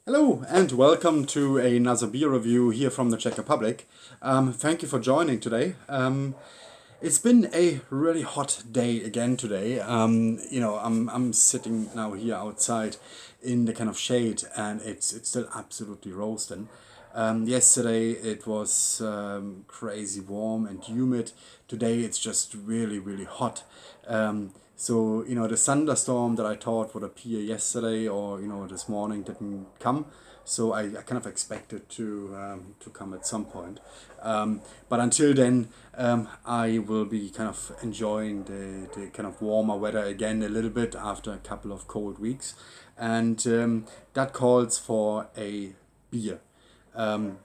Hello and welcome to another beer review here from the Czech Republic. Thank you for joining today. It's been a really hot day again today. I'm sitting now here outside in the kind of shade, and it's still absolutely roasting. Yesterday it was crazy warm and humid. Today it's just really hot. The thunderstorm that I thought would appear yesterday or this morning didn't come. So I kind of expected to come at some point. But until then, I will be kind of enjoying the kind of warmer weather again a little bit after a couple of cold weeks. And that calls for a beer.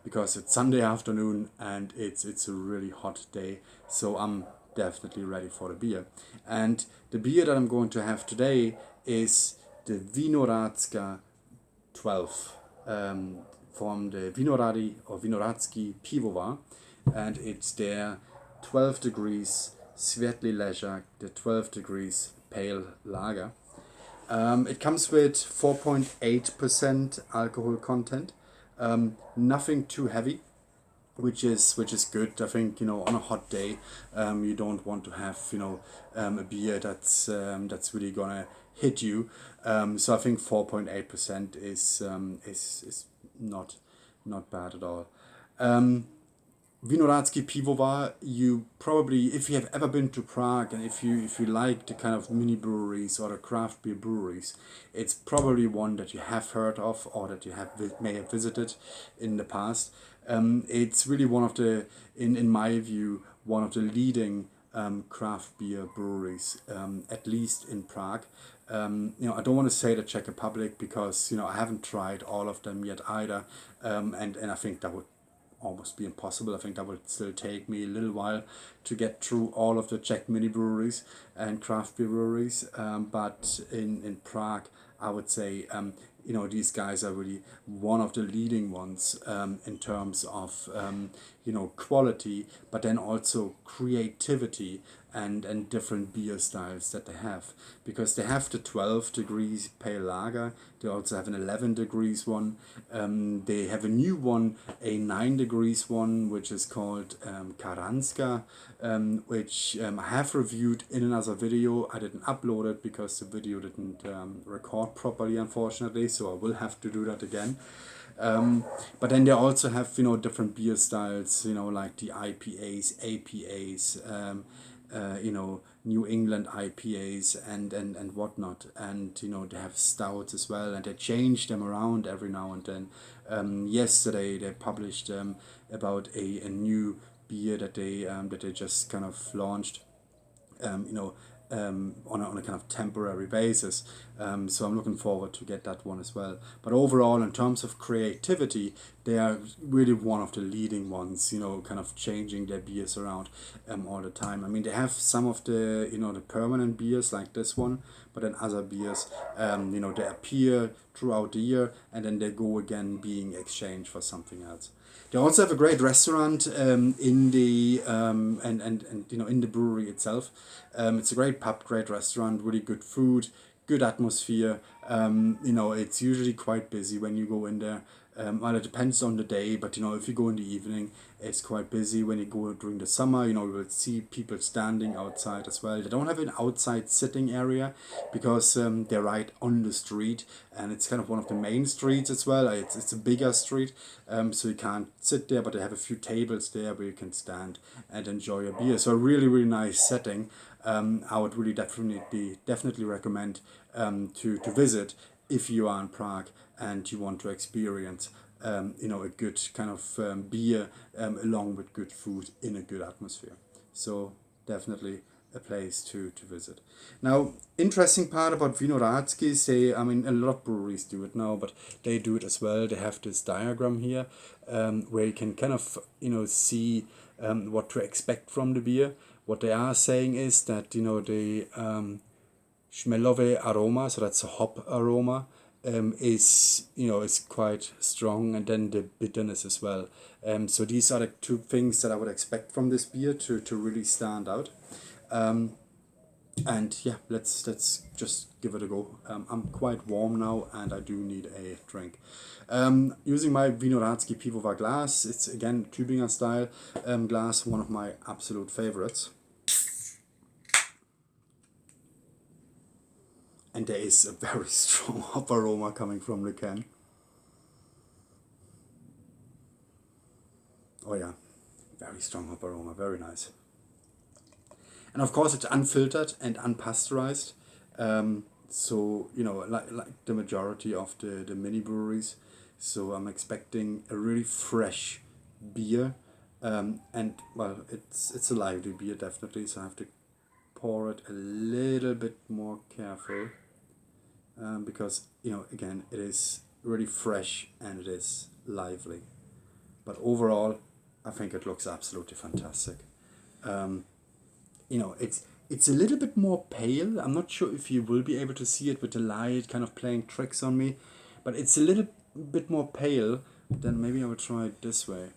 Because it's Sunday afternoon and it's a really hot day. So I'm definitely ready for the beer. And the beer that I'm going to have today is the Vinohradská 12 from the Vinohradsky Pivovar, and it's their 12 degrees Světlý ležák, the 12 degrees pale lager. It comes with 4.8% alcohol content, nothing too heavy, which is good. I think on a hot day, you don't want to have a beer that's really gonna hit you. So I think 4.8% is not bad at all. Vinohradsky Pivovar, you probably, if you have ever been to Prague and if you like the kind of mini breweries or the craft beer breweries, it's probably one that you have heard of or that you may have visited in the past. It's really one of the, in my view, one of the leading craft beer breweries, at least in Prague. I don't want to say the Czech Republic because I haven't tried all of them yet either, and I think that would almost be impossible. I think that would still take me a little while to get through all of the Czech mini breweries and craft beer breweries. But in Prague, I would say these guys are really one of the leading ones in terms of quality, but then also creativity and different beer styles that they have, because they have the 12 degrees pale lager. They also have an 11 degrees one. They have a new one, a 9 degrees one, which is called Karanska, which I have reviewed in another video. I didn't upload it because the video didn't record properly, unfortunately, so I will have to do that again. But then they also have different beer styles, like the IPAs, APAs, New England IPAs and whatnot. And they have stouts as well, and they change them around every now and then. Yesterday they published about a new beer that they just kind of launched, on a kind of temporary basis. So I'm looking forward to get that one as well. But overall, in terms of creativity, they are really one of the leading ones, kind of changing their beers around all the time. I mean, they have some of the permanent beers like this one, but then other beers, they appear throughout the year and then they go again being exchanged for something else. They also have a great restaurant in the in the brewery itself. It's a great pub, great restaurant, really good food, good atmosphere. It's usually quite busy when you go in there. Well, it depends on the day, but if you go in the evening, it's quite busy. When you go during the summer, you will see people standing outside as well. They don't have an outside sitting area because they're right on the street, and it's kind of one of the main streets as well. It's a bigger street, so you can't sit there, but they have a few tables there where you can stand and enjoy a beer. So a really nice setting. I would really definitely recommend to visit if you are in Prague and you want to experience a good kind of beer along with good food in a good atmosphere. So definitely a place to visit. Now, interesting part about Vinohradsky is a lot of breweries do it now, but they do it as well. They have this diagram here where you can kind of see what to expect from the beer. What they are saying is that the Schmelove aroma, so that's a hop aroma, is quite strong, and then the bitterness as well. So these are the two things that I would expect from this beer to really stand out. And yeah, let's just give it a go. I'm quite warm now, and I do need a drink. Using my Vinohradsky Pivovar glass, it's again Tübinger style glass, one of my absolute favorites. And there is a very strong hop aroma coming from the can. Oh yeah, very strong hop aroma, very nice. And of course, it's unfiltered and unpasteurized. So like the majority of the mini breweries. So I'm expecting a really fresh beer, and well, it's a lively beer definitely. So I have to pour it a little bit more careful, because again it is really fresh and it is lively. But overall, I think it looks absolutely fantastic. Um, it's a little bit more pale. I'm not sure if you will be able to see it with the light kind of playing tricks on me, but it's a little bit more pale. Then maybe I will try it this way.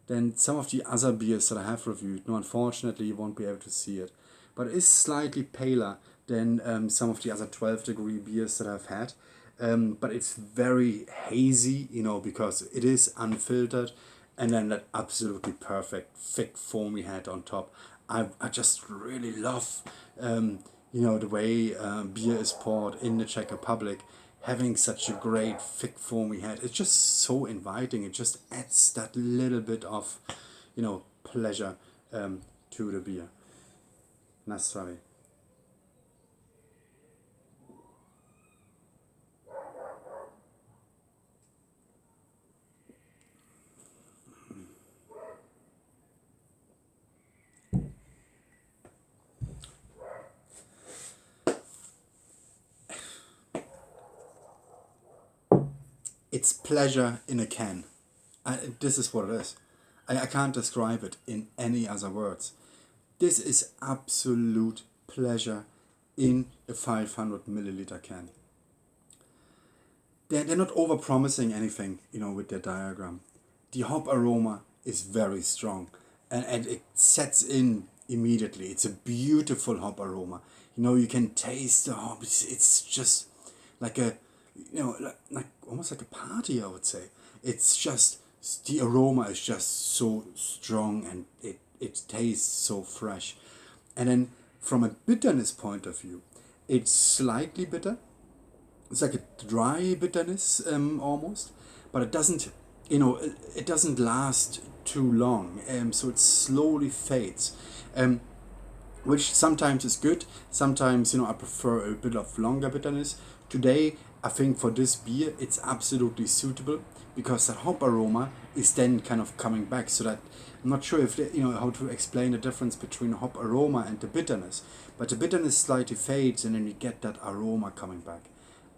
Then some of the other beers that I have reviewed, no, unfortunately you won't be able to see it, but it is slightly paler than some of the other 12-degree beers that I've had. But it's very hazy, because it is unfiltered, and then that absolutely perfect thick foam we had on top. I just really love, the way beer is poured in the Czech Republic. Having such a great thick foam we had, it's just so inviting. It just adds that little bit of, pleasure to the beer. Nice try. It's pleasure in a can. This is what it is. I can't describe it in any other words. This is absolute pleasure in a 500 milliliter can. They're not over promising anything, with their diagram. The hop aroma is very strong, and it sets in immediately. It's a beautiful hop aroma. You can taste the hop. It's just like like almost like a party, I would say. It's just, the aroma is just so strong, and it tastes so fresh. And then from a bitterness point of view, it's slightly bitter. It's like a dry bitterness, almost, but it doesn't, it doesn't last too long. So it slowly fades. Which sometimes is good. Sometimes, I prefer a bit of longer bitterness. Today, I think for this beer, it's absolutely suitable, because that hop aroma is then kind of coming back. So that I'm not sure if how to explain the difference between hop aroma and the bitterness, but the bitterness slightly fades, and then you get that aroma coming back.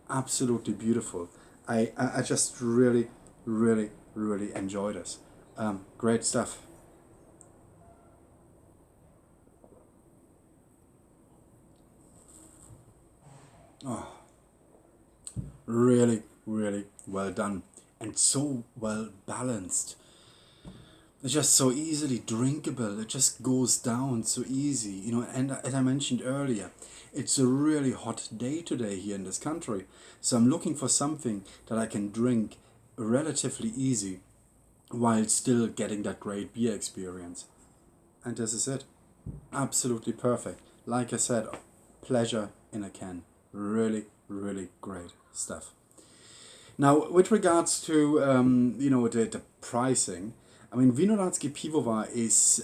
Absolutely beautiful. I just really, really, really enjoy this. Great stuff. Oh, really, really well done, and so well balanced. It's just so easily drinkable. It just goes down so easy, And as I mentioned earlier, it's a really hot day today here in this country. So I'm looking for something that I can drink relatively easy while still getting that great beer experience. And this is it. Absolutely perfect. Like I said, pleasure in a can. Really, really great stuff. Now, with regards to the pricing, I mean, Vinohradsky Pivovar is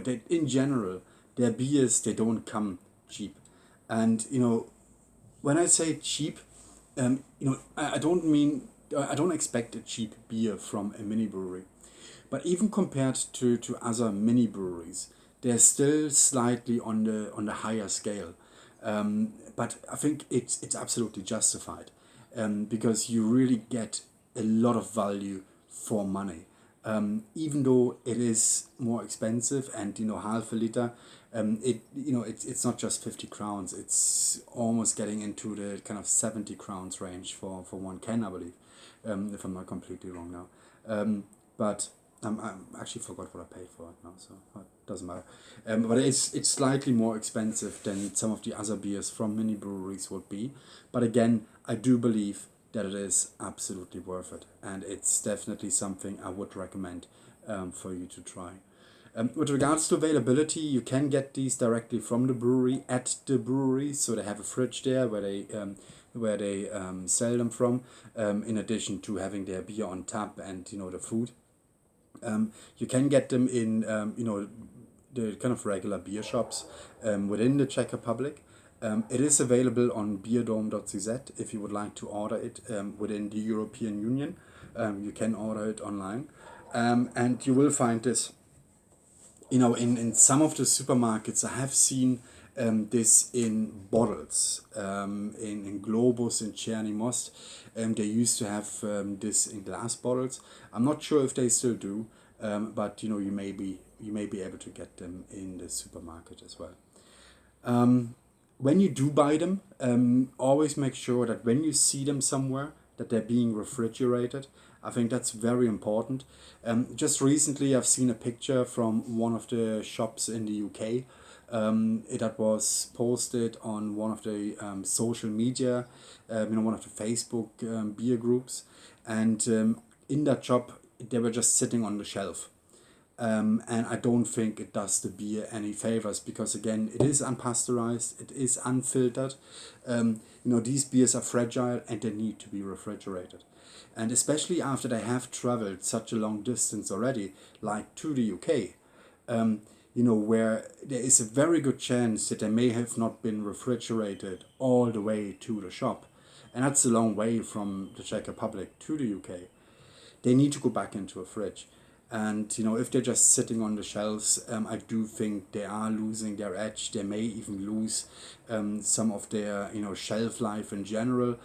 they, in general, their beers, they don't come cheap, and when I say cheap, I don't mean, I don't expect a cheap beer from a mini brewery, but even compared to other mini breweries, they're still slightly on the higher scale. But I think it's absolutely justified, because you really get a lot of value for money. Even though it is more expensive, and half a liter, it's not just 50 crowns. It's almost getting into the kind of 70 crowns range for one can, I believe, if I'm not completely wrong now. But I actually forgot what I paid for it now, so it doesn't matter. But it's slightly more expensive than some of the other beers from mini breweries would be. But again, I do believe that it is absolutely worth it, and it's definitely something I would recommend for you to try. With regards to availability, you can get these directly from the brewery at the brewery, so they have a fridge there where they sell them from. In addition to having their beer on tap and the food. You can get them in the kind of regular beer shops within the Czech Republic. It is available on beerdome.cz if you would like to order it within the European Union. You can order it online, and you will find this. In some of the supermarkets, I have seen this in bottles, in Globus, in Czerny Most. They used to have this in glass bottles. I'm not sure if they still do, but you may be able to get them in the supermarket as well. When you do buy them, always make sure that when you see them somewhere, that they're being refrigerated. I think that's very important. Just recently, I've seen a picture from one of the shops in the UK. That was posted on one of the social media, one of the Facebook beer groups, and in that shop they were just sitting on the shelf. And I don't think it does the beer any favors, because again, it is unpasteurized, it is unfiltered. These beers are fragile and they need to be refrigerated. And especially after they have traveled such a long distance already, like to the UK, where there is a very good chance that they may have not been refrigerated all the way to the shop. And that's a long way from the Czech Republic to the UK. They need to go back into a fridge. And if they're just sitting on the shelves, I do think they are losing their edge. They may even lose some of their shelf life in general.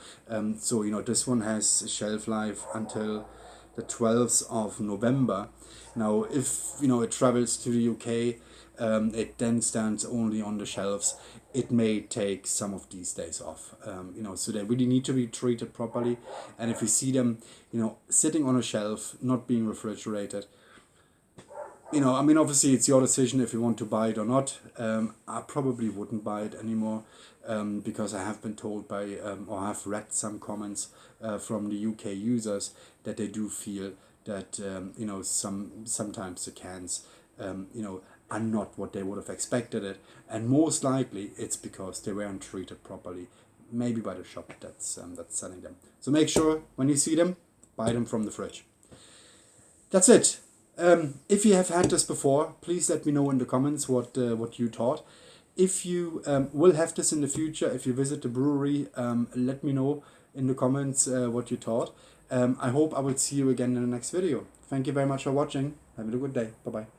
So this one has a shelf life until the 12th of November. Now, if it travels to the UK, it then stands only on the shelves. It may take some of these days off. So they really need to be treated properly. And if you see them, sitting on a shelf, not being refrigerated, obviously it's your decision if you want to buy it or not. I probably wouldn't buy it anymore, because I have been told by, or have read some comments from the UK users that they do feel that, sometimes the cans, are not what they would have expected it. And most likely it's because they weren't treated properly, maybe by the shop that's selling them. So make sure when you see them, buy them from the fridge. That's it. If you have had this before, please let me know in the comments what you thought. If you will have this in the future, if you visit the brewery, let me know in the comments what you thought. I hope I will see you again in the next video. Thank you very much for watching. Have a good day. Bye-bye.